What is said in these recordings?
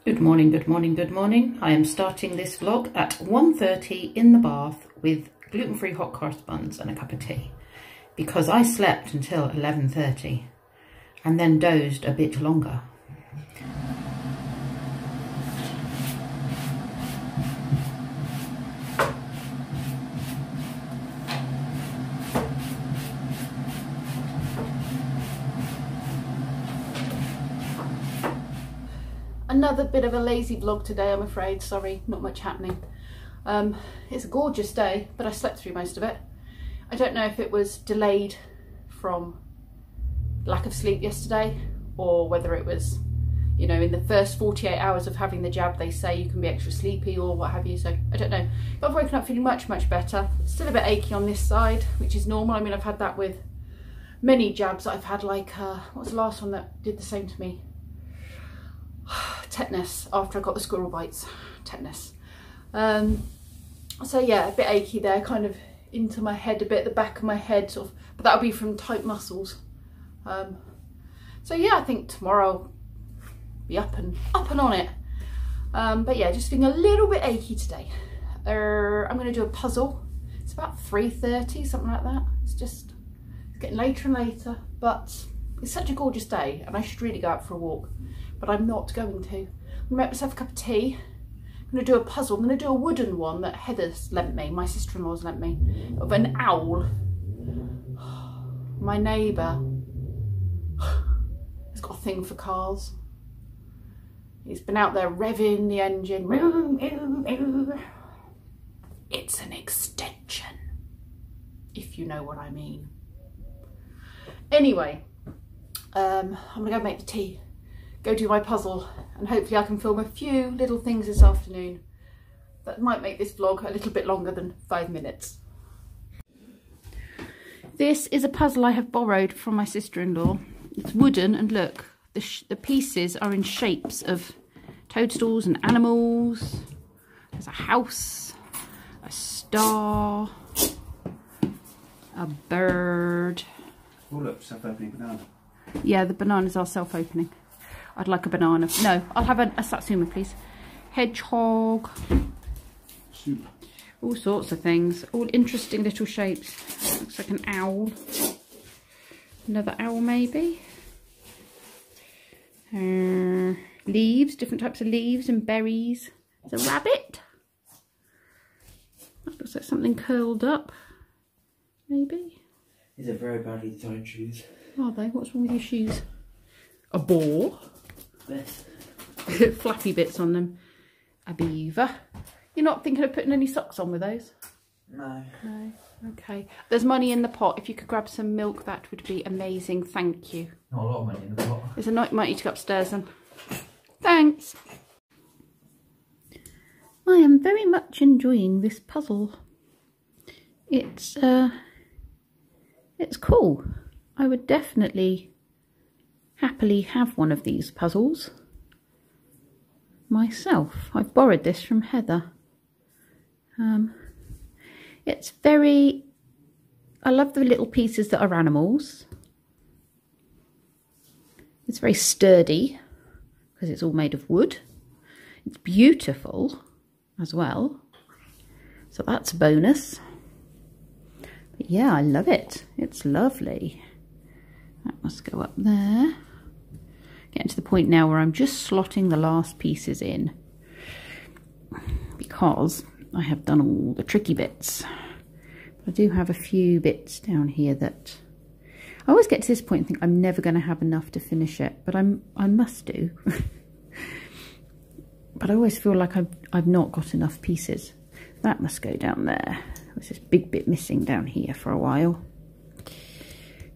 Good morning, good morning, good morning. I am starting this vlog at 1:30 in the bath with gluten-free hot cross buns and a cup of tea because I slept until 11:30 and then dozed a bit longer. Another bit of a lazy vlog today, I'm afraid. Sorry, not much happening. It's a gorgeous day, but I slept through most of it. I don't know if it was delayed from lack of sleep yesterday or whether it was, you know, in the first 48 hours of having the jab they say you can be extra sleepy or what have you, so I don't know. But I've woken up feeling much better. Still a bit achy on this side, which is normal. I mean, I've had that with many jabs that I've had, like what was the last one that did the same to me? Tetanus, after I got the squirrel bites. Tetanus. So yeah, a bit achy there, kind of into my head a bit, the back of my head sort of, but that'll be from tight muscles. So yeah, I think tomorrow I'll be up and on it. But yeah, just feeling a little bit achy today. I'm going to do a puzzle. It's about 3:30, something like that. It's getting later and later, but it's such a gorgeous day and I should really go out for a walk, but I'm not going to. I'm going to make myself a cup of tea. I'm going to do a puzzle. I'm going to do a wooden one that Heather's lent me, my sister-in-law's lent me, of an owl. My neighbour has got a thing for cars. He's been out there revving the engine. It's an extension, if you know what I mean. Anyway, I'm going to go make the tea, go do my puzzle, and hopefully I can film a few little things this afternoon that might make this vlog a little bit longer than 5 minutes. This is a puzzle I have borrowed from my sister-in-law. It's wooden, and look, the pieces are in shapes of toadstools and animals. There's a house, a star, a bird. Oh look, self-opening banana. Yeah, the bananas are self-opening. I'd like a banana. No, I'll have a satsuma, please. Hedgehog. Soup. All sorts of things. All interesting little shapes. Looks like an owl. Another owl, maybe. Leaves, different types of leaves and berries. There's a rabbit. That looks like something curled up. Maybe. These are very badly designed shoes. Are they? What's wrong with your shoes? A boar. This. Flappy bits on them. A beaver. You're not thinking of putting any socks on with those? No. No. Okay. There's money in the pot. If you could grab some milk, that would be amazing. Thank you. Not a lot of money in the pot. There's a night might need to go upstairs then. Thanks. I am very much enjoying this puzzle. It's cool. I would definitely happily have one of these puzzles myself. I've borrowed this from Heather. It's very, I love the little pieces that are animals. It's very sturdy because it's all made of wood. It's beautiful as well, so that's a bonus. But yeah, I love it. It's lovely. That must go up there. Getting to the point now where I'm just slotting the last pieces in because I have done all the tricky bits. But I do have a few bits down here that I always get to this point and think I'm never going to have enough to finish it, but I must do. But I always feel like I've not got enough pieces. That must go down there. There's this big bit missing down here for a while.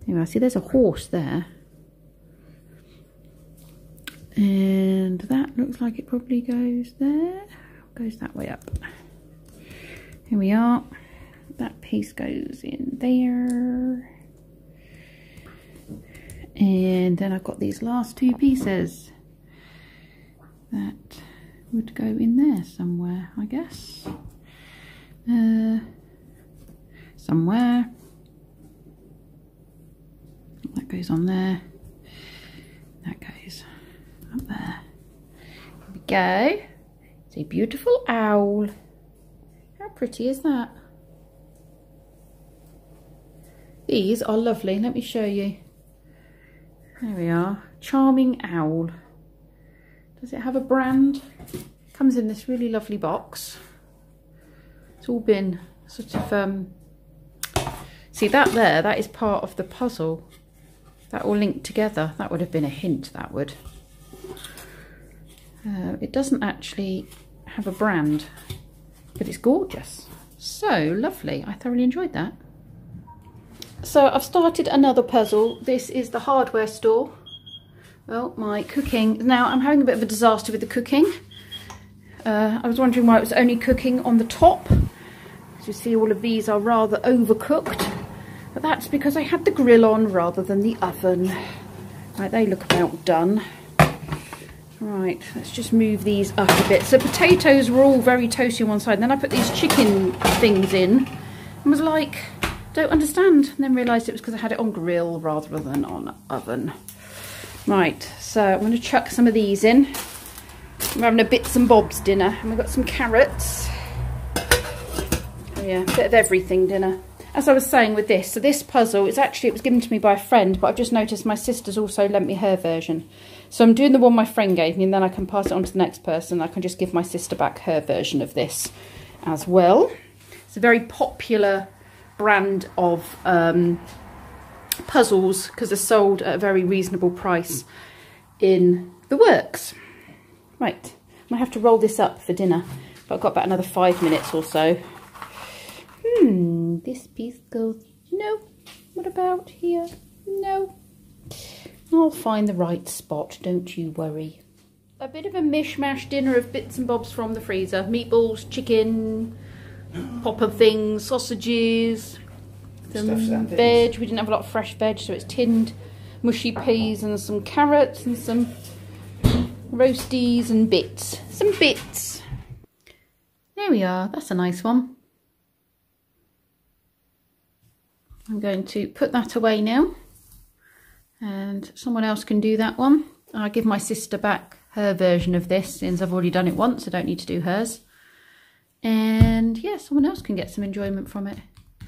Anyway, I see there's a horse there. And that looks like it probably goes there. Goes that way up. Here we are. That piece goes in there. And then I've got these last two pieces. That would go in there somewhere, I guess. Somewhere. That goes on there. That goes up there. go. It's a beautiful owl. How pretty is that? These are lovely. Let me show you. There we are. Charming owl. Does it have a brand? Comes in this really lovely box. It's all been sort of... See that there? That is part of the puzzle. That all linked together. That would have been a hint, that would. It doesn't actually have a brand, but it's gorgeous. So lovely. I thoroughly enjoyed that. So I've started another puzzle. This is the hardware store. Well, my cooking. Now I'm having a bit of a disaster with the cooking. I was wondering why it was only cooking on the top. As you see, all of these are rather overcooked. But that's because I had the grill on rather than the oven. Right, they look about done. Right, let's just move these up a bit. So potatoes were all very toasty on one side. And then I put these chicken things in and was like, don't understand. And then realised it was because I had it on grill rather than on oven. Right, so I'm going to chuck some of these in. We're having a bits and bobs dinner. And we've got some carrots. Oh yeah, a bit of everything dinner. As I was saying with this, so this puzzle, it was given to me by a friend, but I've just noticed my sister's also lent me her version. So I'm doing the one my friend gave me, and then I can pass it on to the next person. I can just give my sister back her version of this as well. It's a very popular brand of puzzles because they're sold at a very reasonable price in the works. Right, I'm going to have to roll this up for dinner, but I've got about another 5 minutes or so. This piece goes, no. What about here? No. I'll find the right spot, don't you worry. A bit of a mishmash dinner of bits and bobs from the freezer. Meatballs, chicken, pop of things, sausages, some veg. We didn't have a lot of fresh veg, so it's tinned mushy peas and some carrots and some roasties and bits. Some bits. There we are, that's a nice one. I'm going to put that away now, and someone else can do that one. I'll give my sister back her version of this, since I've already done it once. I don't need to do hers. And yeah, someone else can get some enjoyment from it. Do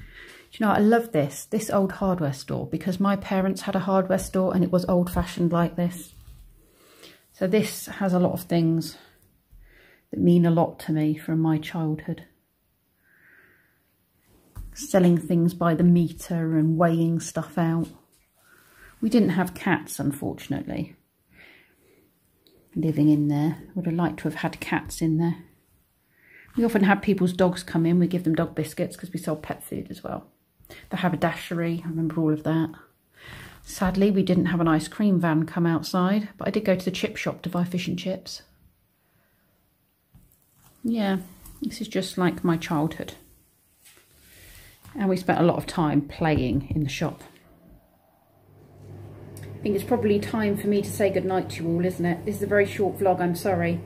you know, I love this old hardware store, because my parents had a hardware store and it was old-fashioned like this. So this has a lot of things that mean a lot to me from my childhood. Selling things by the meter and weighing stuff out. We didn't have cats, unfortunately, living in there. Would have liked to have had cats in there. We often had people's dogs come in. We give them dog biscuits because we sold pet food as well. The haberdashery, I remember all of that. Sadly, we didn't have an ice cream van come outside, but I did go to the chip shop to buy fish and chips. Yeah, this is just like my childhood. And we spent a lot of time playing in the shop. I think it's probably time for me to say goodnight to you all, isn't it? This is a very short vlog, I'm sorry.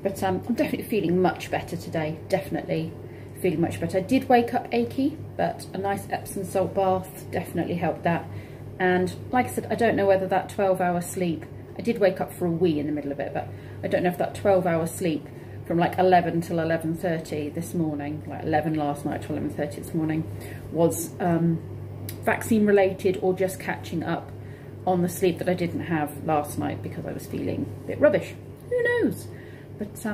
But I'm definitely feeling much better today. Definitely feeling much better. I did wake up achy, but a nice Epsom salt bath definitely helped that. And like I said, I don't know whether that 12-hour sleep, I did wake up for a wee in the middle of it, but I don't know if that 12-hour sleep from like 11 till 11:30 this morning, like 11 last night till 11:30 this morning, was vaccine related or just catching up on the sleep that I didn't have last night because I was feeling a bit rubbish. Who knows? But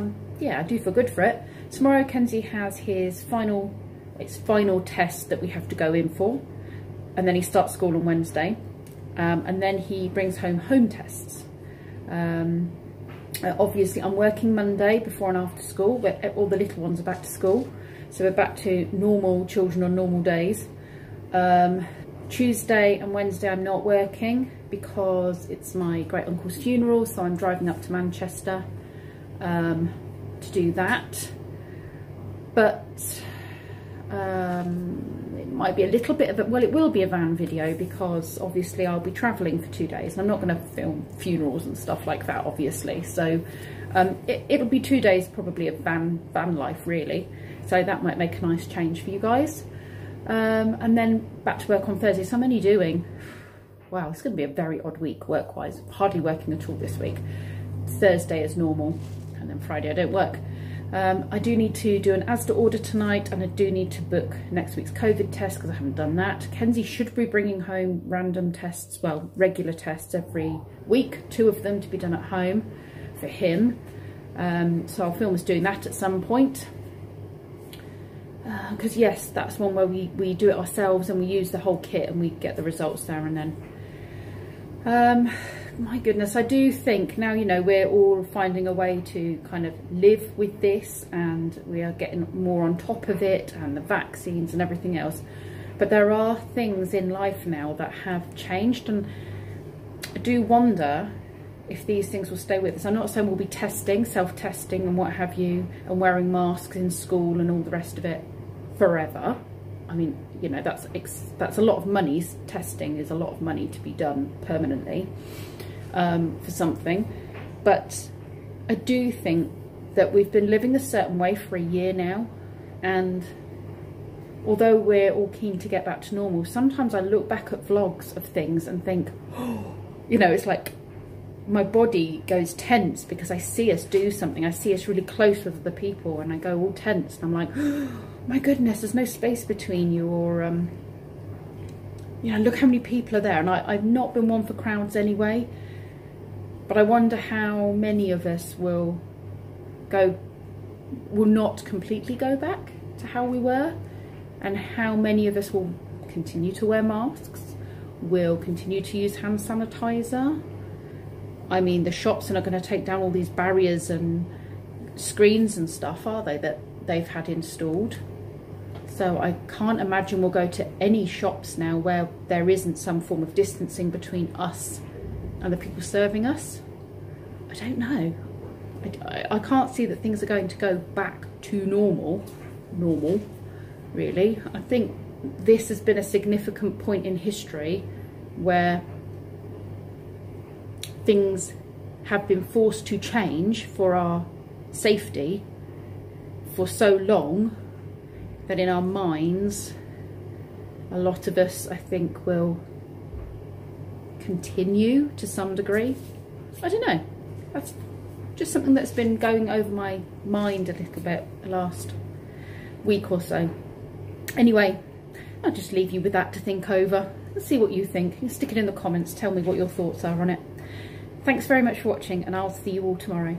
yeah, I do feel good for it. Tomorrow Kenzie has his final test that we have to go in for, and then he starts school on Wednesday, and then he brings home tests. Obviously I'm working Monday before and after school, but all the little ones are back to school, so we're back to normal children on normal days. Tuesday and Wednesday I'm not working because it's my great uncle's funeral, so I'm driving up to Manchester to do that. But it might be a little bit of it. Well, it will be a van video because obviously I'll be travelling for 2 days and I'm not going to film funerals and stuff like that, obviously. So it'll be 2 days probably of van life, really. So that might make a nice change for you guys. And then back to work on Thursday. So I'm only doing, wow, it's going to be a very odd week work-wise. Hardly working at all this week. Thursday is normal. and then Friday I don't work. I do need to do an Asda order tonight, and I do need to book next week's COVID test because I haven't done that. Kenzie should be bringing home random tests, well, regular tests every week, 2 of them to be done at home for him. So I'll film us doing that at some point. Because yes, that's one where we do it ourselves and we use the whole kit and we get the results there and then. My goodness, I do think now, you know, we're all finding a way to kind of live with this, and we are getting more on top of it, and the vaccines and everything else. But there are things in life now that have changed, and I do wonder if these things will stay with us. I'm not saying we'll be testing, self-testing and what have you, and wearing masks in school and all the rest of it forever. I mean, you know, that's a lot of money. Testing is a lot of money to be done permanently for something. But I do think that we've been living a certain way for a year now, and although we're all keen to get back to normal, sometimes I look back at vlogs of things and think, oh, you know, it's like my body goes tense because I see us do something. I see us really close with other people and I go all tense, and I'm like, oh, my goodness, there's no space between you, or you know, look how many people are there. And I've not been one for crowds anyway, but I wonder how many of us will not completely go back to how we were, and how many of us will continue to wear masks, will continue to use hand sanitizer. I mean, the shops are not going to take down all these barriers and screens and stuff, are they, that they've had installed? So I can't imagine we'll go to any shops now where there isn't some form of distancing between us and the people serving us. I don't know. I can't see that things are going to go back to normal, really. I think this has been a significant point in history where things have been forced to change for our safety for so long that in our minds, a lot of us, I think, will continue to some degree. I don't know. That's just something that's been going over my mind a little bit the last week or so. Anyway, I'll just leave you with that to think over and see what you think. You can stick it in the comments, tell me what your thoughts are on it. Thanks very much for watching, and I'll see you all tomorrow.